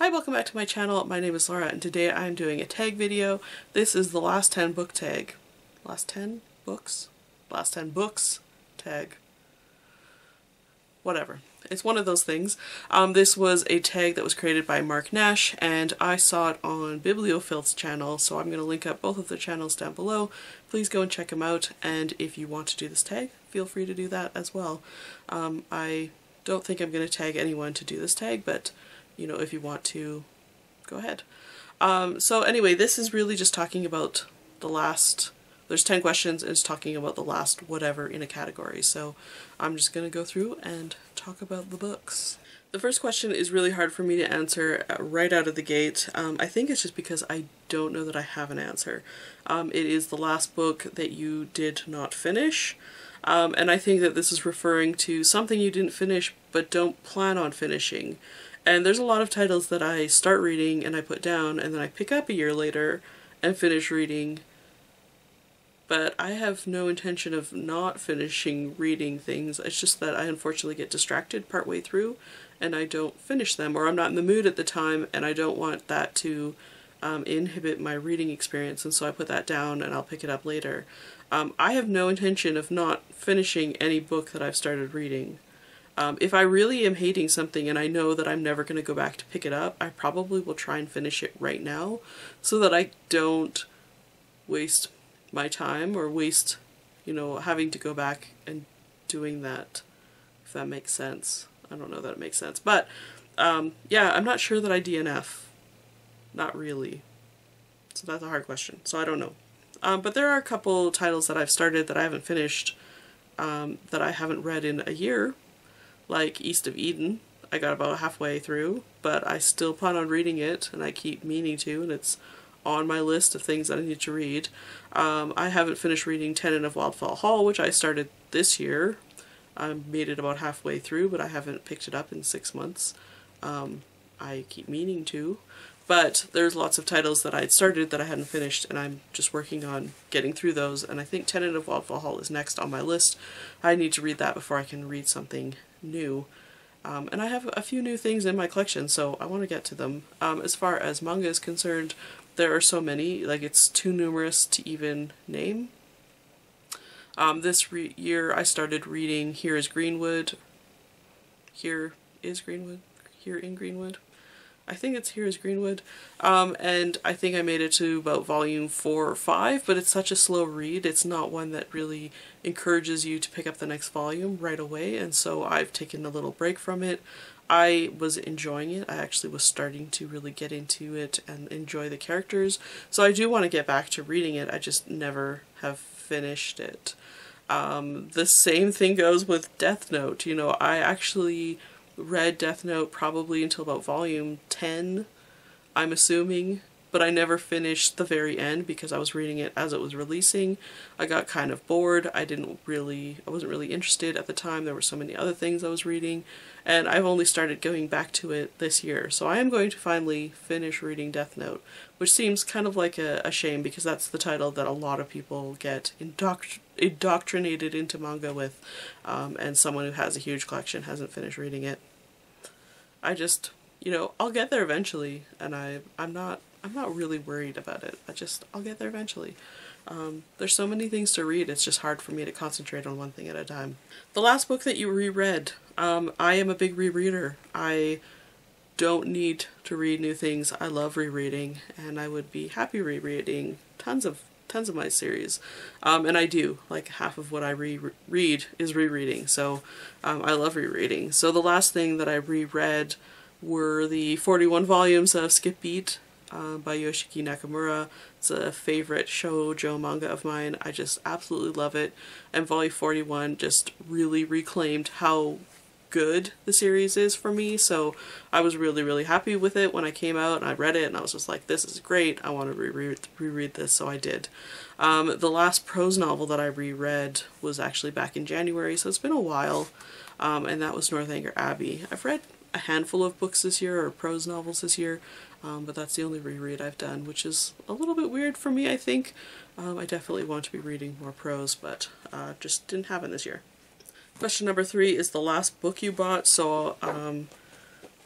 Hi, welcome back to my channel. My name is Laura and today I'm doing a tag video. This is the last 10 book tag. Last 10 books? Last 10 books tag. Whatever. It's one of those things. This was a tag that was created by Mark Nash and I saw it on Bibliofilth's channel, so I'm going to link up both of their channels down below. Please go and check them out, and if you want to do this tag, feel free to do that as well. I don't think I'm going to tag anyone to do this tag, but you know, if you want to, go ahead. So anyway, this is really just talking about the last, there's 10 questions and it's talking about the last whatever in a category. So I'm just going to go through and talk about the books. The first question is really hard for me to answer right out of the gate. I think it's just because I don't know that I have an answer. It is the last book that you did not finish. And I think that this is referring to something you didn't finish but don't plan on finishing. And there's a lot of titles that I start reading and I put down and then I pick up a year later and finish reading. But I have no intention of not finishing reading things. It's just that I unfortunately get distracted partway through and I don't finish them, or I'm not in the mood at the time and I don't want that to inhibit my reading experience, and so I put that down and I'll pick it up later. I have no intention of not finishing any book that I've started reading. If I really am hating something and I know that I'm never going to go back to pick it up, I probably will try and finish it right now so that I don't waste my time or waste, you know, having to go back and doing that, if that makes sense. I don't know that it makes sense, but yeah, I'm not sure that I DNF. Not really. So that's a hard question, so I don't know. But there are a couple titles that I've started that I haven't finished, that I haven't read in a year. Like East of Eden, I got about halfway through, but I still plan on reading it, and I keep meaning to, and it's on my list of things that I need to read. I haven't finished reading Tenant of Wildfell Hall, which I started this year. I made it about halfway through, but I haven't picked it up in 6 months. I keep meaning to, but there's lots of titles that I'd started that I hadn't finished, and I'm just working on getting through those, and I think Tenant of Wildfell Hall is next on my list. I need to read that before I can read something new. And I have a few new things in my collection, so I want to get to them. As far as manga is concerned, there are so many, like it's too numerous to even name. This year I started reading Here in Greenwood. I think it's Here is Greenwood, and I think I made it to about volume 4 or 5, but it's such a slow read. It's not one that really encourages you to pick up the next volume right away, and so I've taken a little break from it. I was enjoying it. I actually was starting to really get into it and enjoy the characters, so I do want to get back to reading it. I just never have finished it. The same thing goes with Death Note. You know, I actually read Death Note probably until about volume 10, I'm assuming, but I never finished the very end because I was reading it as it was releasing. I got kind of bored. I wasn't really interested at the time. There were so many other things I was reading, and I've only started going back to it this year. So I am going to finally finish reading Death Note, which seems kind of like a shame because that's the title that a lot of people get indoctrinated into manga with, and someone who has a huge collection hasn't finished reading it. I just, you know, I'll get there eventually, and I'm not really worried about it. I'll get there eventually. There's so many things to read, it's just hard for me to concentrate on one thing at a time. The last book that you reread, I am a big rereader. I don't need to read new things. I love rereading, and I would be happy rereading tons of my series, and I do. Like half of what I reread is rereading, so I love rereading. So the last thing that I reread were the 41 volumes of Skip Beat by Yoshiki Nakamura. It's a favorite shoujo manga of mine. I just absolutely love it, and volume 41 just really reclaimed how good the series is for me, so I was really happy with it when I came out and I read it and I was just like, this is great, I want to reread this, so I did. The last prose novel that I reread was actually back in January, so it's been a while, and that was Northanger Abbey. I've read a handful of books this year, or prose novels this year, but that's the only reread I've done, which is a little bit weird for me, I think. I definitely want to be reading more prose, but just didn't happen this year. Question number 3 is the last book you bought. So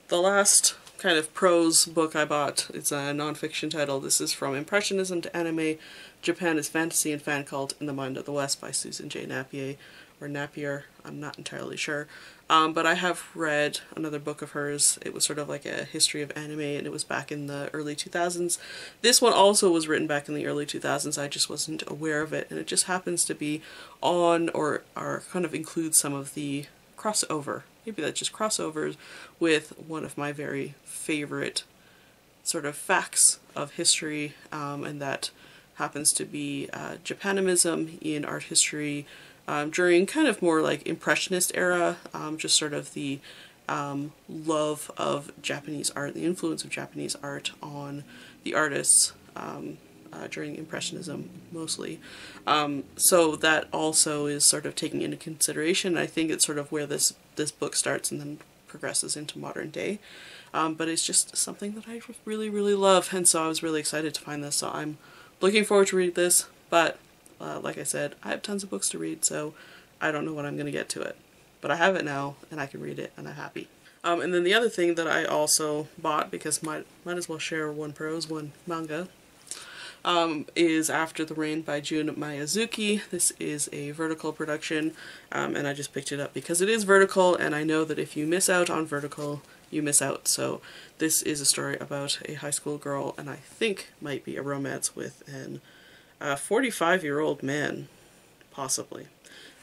the last kind of prose book I bought. It's a non-fiction title. This is From Impressionism to Anime, Japan is Fantasy and Fan Cult in the Mind of the West by Susan J. Napier, or Napier, I'm not entirely sure. But I have read another book of hers. It was sort of like a history of anime, and it was back in the early 2000s. This one also was written back in the early 2000s, I just wasn't aware of it, and it just happens to be on, or kind of includes some of the crossover. Maybe that's just crossovers with one of my very favorite sort of facts of history, and that happens to be Japanism in art history during kind of more like Impressionist era, just sort of the love of Japanese art, the influence of Japanese art on the artists during Impressionism mostly. So that also is sort of taking into consideration. I think it's sort of where this book starts and then progresses into modern day. But it's just something that I really, really love, and so I was really excited to find this. So I'm looking forward to read this, but like I said, I have tons of books to read, so I don't know when I'm going to get to it. But I have it now, and I can read it, and I'm happy. And then the other thing that I also bought, because might as well share one prose, one manga, is After the Rain by Jun Miyazuki. This is a vertical production, and I just picked it up because it is vertical, and I know that if you miss out on vertical, you miss out. So this is a story about a high school girl, and I think might be a romance with an 45-year-old man, possibly.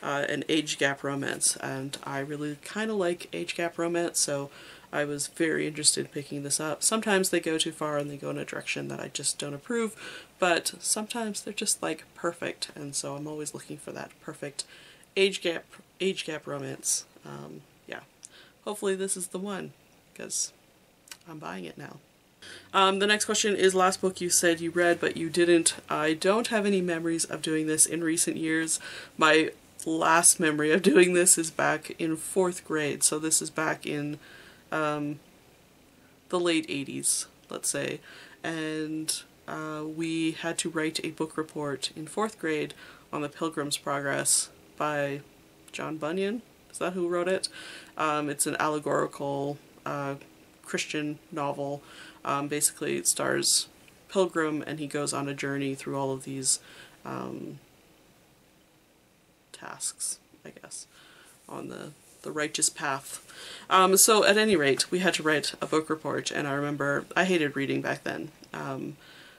An age gap romance, and I really kind of like age gap romance, so I was very interested in picking this up. Sometimes they go too far and they go in a direction that I just don't approve, but sometimes they're just like perfect, and so I'm always looking for that perfect age gap romance. Yeah, hopefully this is the one, because I'm buying it now. The next question is, last book you said you read but you didn't. I don't have any memories of doing this in recent years. My last memory of doing this is back in 4th grade, so this is back in the late 80s, let's say, and we had to write a book report in 4th grade on the Pilgrim's Progress by John Bunyan. Is that who wrote it? It's an allegorical Christian novel. Basically it stars Pilgrim, and he goes on a journey through all of these tasks, I guess, on the righteous path. So at any rate, we had to write a book report, and I remember I hated reading back then,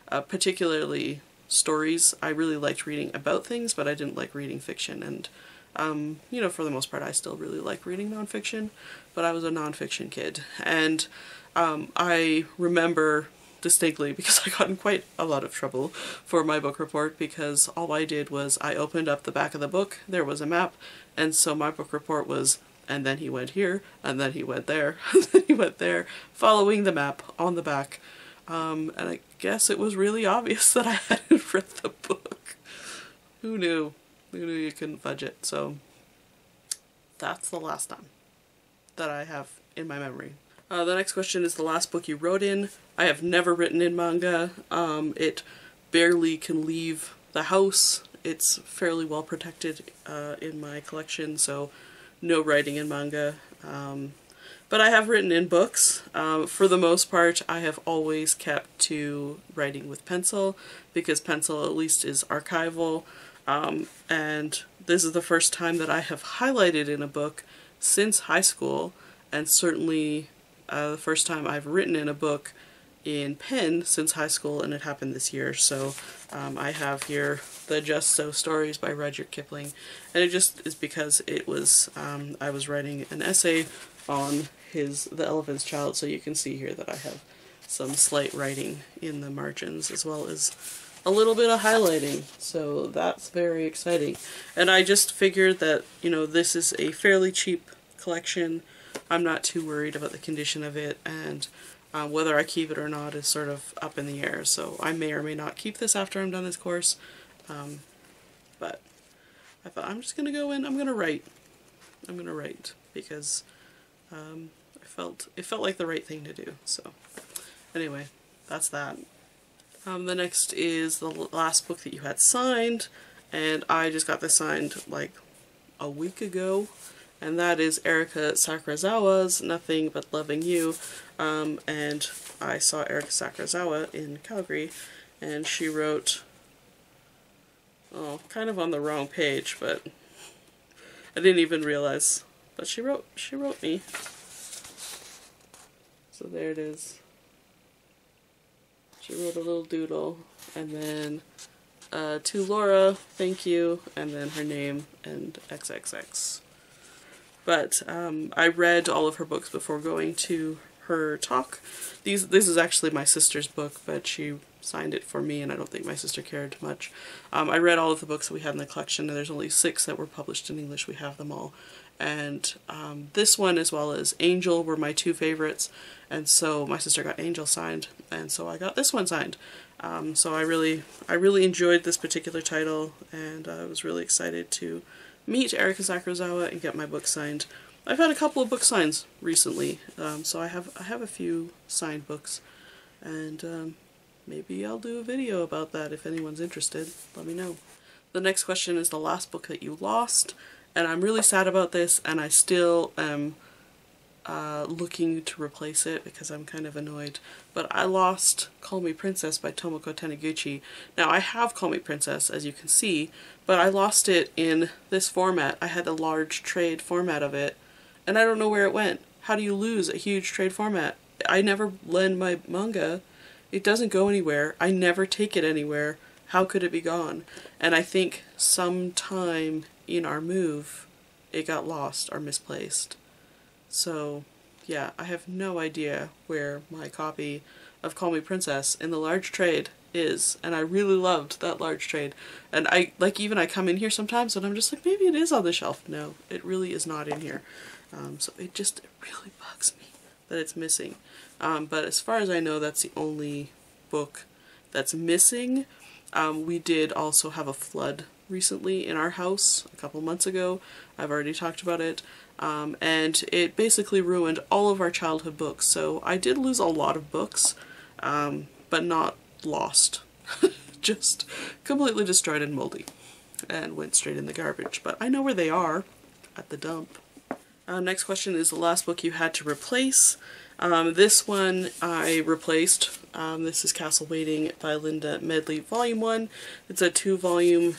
particularly stories. I really liked reading about things, but I didn't like reading fiction, and you know, for the most part I still really like reading nonfiction, but I was a nonfiction kid, and I remember distinctly, because I got in quite a lot of trouble for my book report, because all I did was I opened up the back of the book, there was a map, and so my book report was, and then he went here, and then he went there, and then he went there, following the map on the back. And I guess it was really obvious that I hadn't read the book. Who knew? Who knew you couldn't fudge it? So that's the last time that I have in my memory. The next question is the last book you wrote in. I have never written in manga. It barely can leave the house. It's fairly well protected in my collection, so no writing in manga. But I have written in books. For the most part, I have always kept to writing with pencil, because pencil at least is archival. And this is the first time that I have highlighted in a book since high school, and certainly the first time I've written in a book in pen since high school, and it happened this year. So I have here the Just So stories by Rudyard Kipling, and it just is because it was I was writing an essay on The Elephant's Child, so you can see here that I have some slight writing in the margins as well as a little bit of highlighting, so that's very exciting. And I just figured that, you know, this is a fairly cheap collection. I'm not too worried about the condition of it, and whether I keep it or not is sort of up in the air, so I may or may not keep this after I'm done this course. But I thought, I'm just going to go in, I'm going to write. I'm going to write, because it felt like the right thing to do. So anyway, that's that. The next is the last book that you had signed, and I just got this signed like a week ago, and that is Erika Sakurazawa's Nothing But Loving You. And I saw Erika Sakurazawa in Calgary, and she wrote, oh, kind of on the wrong page, but I didn't even realize. But she wrote me. So there it is. She wrote a little doodle, and then to Laura, thank you, and then her name and XXX. But I read all of her books before going to her talk. This is actually my sister's book, but she signed it for me, and I don't think my sister cared much. I read all of the books that we had in the collection, and there's only 6 that were published in English. We have them all. And this one, as well as Angel, were my 2 favorites, and so my sister got Angel signed, and so I got this one signed. So I really enjoyed this particular title, and I was really excited to meet Erika Sakurazawa and get my book signed. I've had a couple of book signs recently, so I have a few signed books, and maybe I'll do a video about that if anyone's interested. Let me know. The next question is the last book that you lost, and I'm really sad about this, and I still am looking to replace it because I'm kind of annoyed. But I lost Call Me Princess by Tomoko Taniguchi. Now I have Call Me Princess, as you can see, but I lost it in this format. I had a large trade format of it, and I don't know where it went. How do you lose a huge trade format? I never lend my manga. It doesn't go anywhere. I never take it anywhere. How could it be gone? And I think sometime in our move it got lost or misplaced. So yeah, I have no idea where my copy of Call Me Princess in the large trade is, and I really loved that large trade. And I come in here sometimes and I'm just like, maybe it is on the shelf. No, it really is not in here. So it really bugs me that it's missing. But as far as I know, that's the only book that's missing. We did also have a flood recently in our house a couple months ago. I've already talked about it. And it basically ruined all of our childhood books. So I did lose a lot of books, but not lost. Just completely destroyed and moldy and went straight in the garbage. But I know where they are, at the dump. Next question is the last book you had to replace. This one I replaced. This is Castle Waiting by Linda Medley Volume 1. It's a 2-volume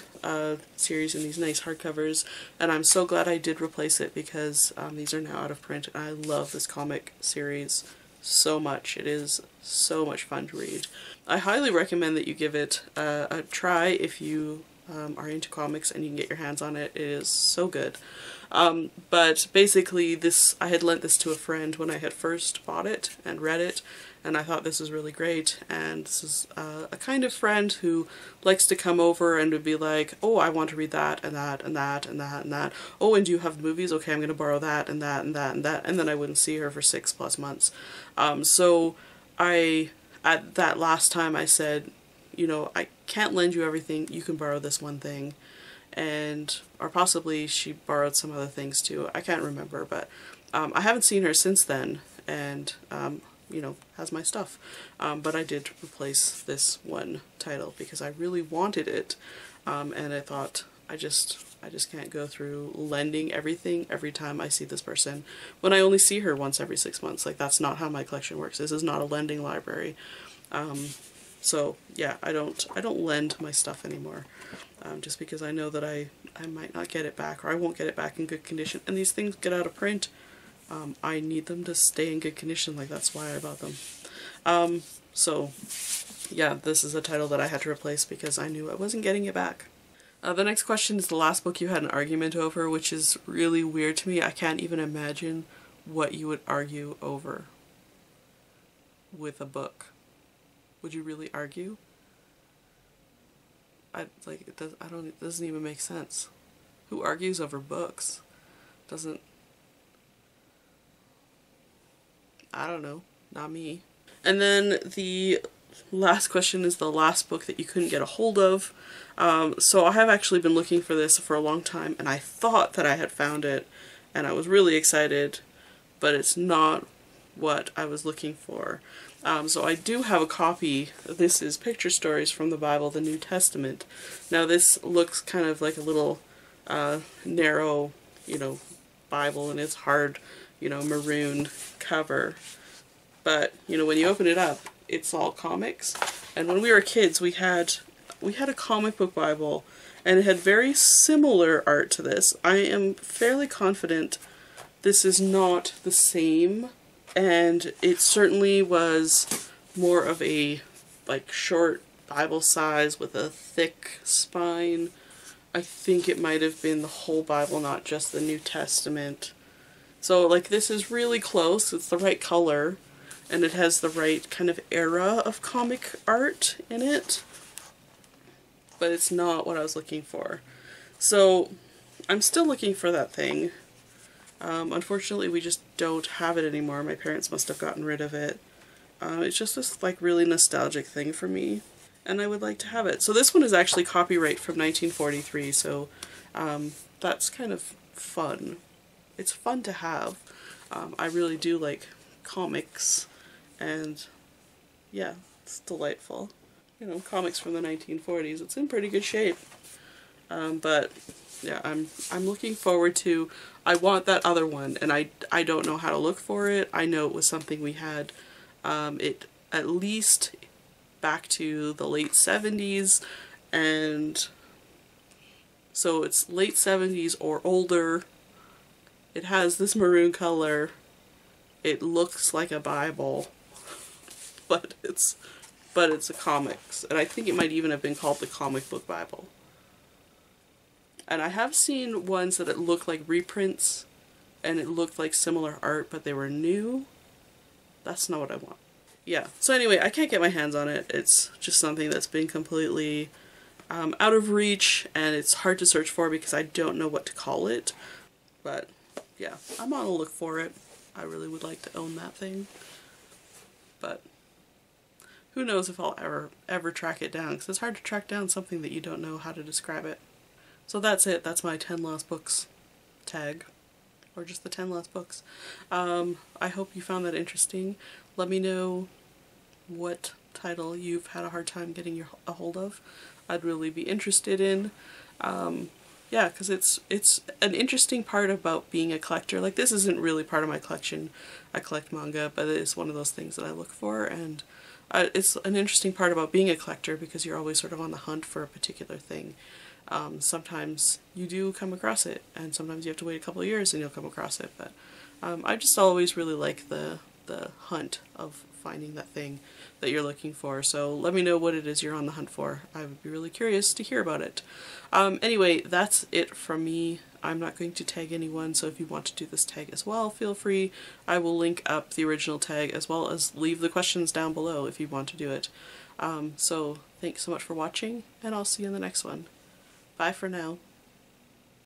series in these nice hardcovers, and I'm so glad I did replace it because these are now out of print, and I love this comic series so much. It is so much fun to read. I highly recommend that you give it a try if you are into comics and you can get your hands on it. It is so good. But basically I had lent this to a friend when I had first bought it and read it, and I thought this was really great. And this is a kind of friend who likes to come over and would be like, oh, I want to read that and that and that and that and that. Oh, and do you have movies? Okay, I'm going to borrow that and that and that and that. And then I wouldn't see her for 6+ months. So at that last time I said, you know, I can't lend you everything, you can borrow this one thing. And, or possibly she borrowed some other things too, I can't remember, but I haven't seen her since then, and you know, has my stuff. But I did replace this one title because I really wanted it, and I thought I just can't go through lending everything every time I see this person when I only see her once every 6 months. Like, that's not how my collection works. This is not a lending library. So yeah, I don't lend my stuff anymore, just because I know that I might not get it back, or I won't get it back in good condition. And these things get out of print. I need them to stay in good condition, like that's why I bought them. So yeah, this is a title that I had to replace because I knew I wasn't getting it back. The next question is the last book you had an argument over, which is really weird to me. I can't even imagine what you would argue over with a book. Would you really argue? It doesn't even make sense. Who argues over books? I don't know, not me. And then the last question is the last book that you couldn't get a hold of. So I have actually been looking for this for a long time, and I thought that I had found it, and I was really excited, but it's not what I was looking for. So I do have a copy. This is Picture Stories from the Bible, the New Testament. Now this looks kind of like a little narrow, you know, Bible in its hard, you know, maroon cover. But, you know, when you open it up, it's all comics. And when we were kids, we had a comic book Bible, and it had very similar art to this. I am fairly confident this is not the same, and it certainly was more of a, like, short Bible size with a thick spine. I think it might have been the whole Bible, not just the New Testament. So, like, this is really close. It's the right color, and it has the right kind of era of comic art in it. But it's not what I was looking for. So, I'm still looking for that thing. Unfortunately, we just don't have it anymore. My parents must have gotten rid of it. It's just this, like, really nostalgic thing for me, and I would like to have it. So this one is actually copyright from 1943, so that's kind of fun. It's fun to have. I really do like comics, and yeah, it's delightful. You know, comics from the 1940s. It's in pretty good shape. But yeah, I'm looking forward to. I want that other one, and I don't know how to look for it. I know it was something we had. It at least back to the late 70s, and so it's late 70s or older. It has this maroon color. It looks like a Bible, but it's a comics, and I think it might even have been called the Comic Book Bible. And I have seen ones that it looked like reprints, and it looked like similar art, but they were new. That's not what I want. Yeah, so anyway, I can't get my hands on it. It's just something that's been completely out of reach, and it's hard to search for because I don't know what to call it. But yeah, I'm on a look for it. I really would like to own that thing. But who knows if I'll ever track it down, because it's hard to track down something that you don't know how to describe it. So that's it. That's my 10 lost books tag. Or just the 10 lost books. I hope you found that interesting. Let me know what title you've had a hard time getting a hold of. I'd really be interested in. Yeah, because it's an interesting part about being a collector. Like, this isn't really part of my collection. I collect manga, but it is one of those things that I look for, and it's an interesting part about being a collector because you're always sort of on the hunt for a particular thing. Sometimes you do come across it, and sometimes you have to wait a couple of years and you'll come across it, but I just always really like the hunt of finding that thing that you're looking for. So let me know what it is you're on the hunt for. I would be really curious to hear about it. Anyway, that's it from me. I'm not going to tag anyone, so if you want to do this tag as well, feel free. I will link up the original tag as well as leave the questions down below if you want to do it. So thanks so much for watching, and I'll see you in the next one. Bye for now.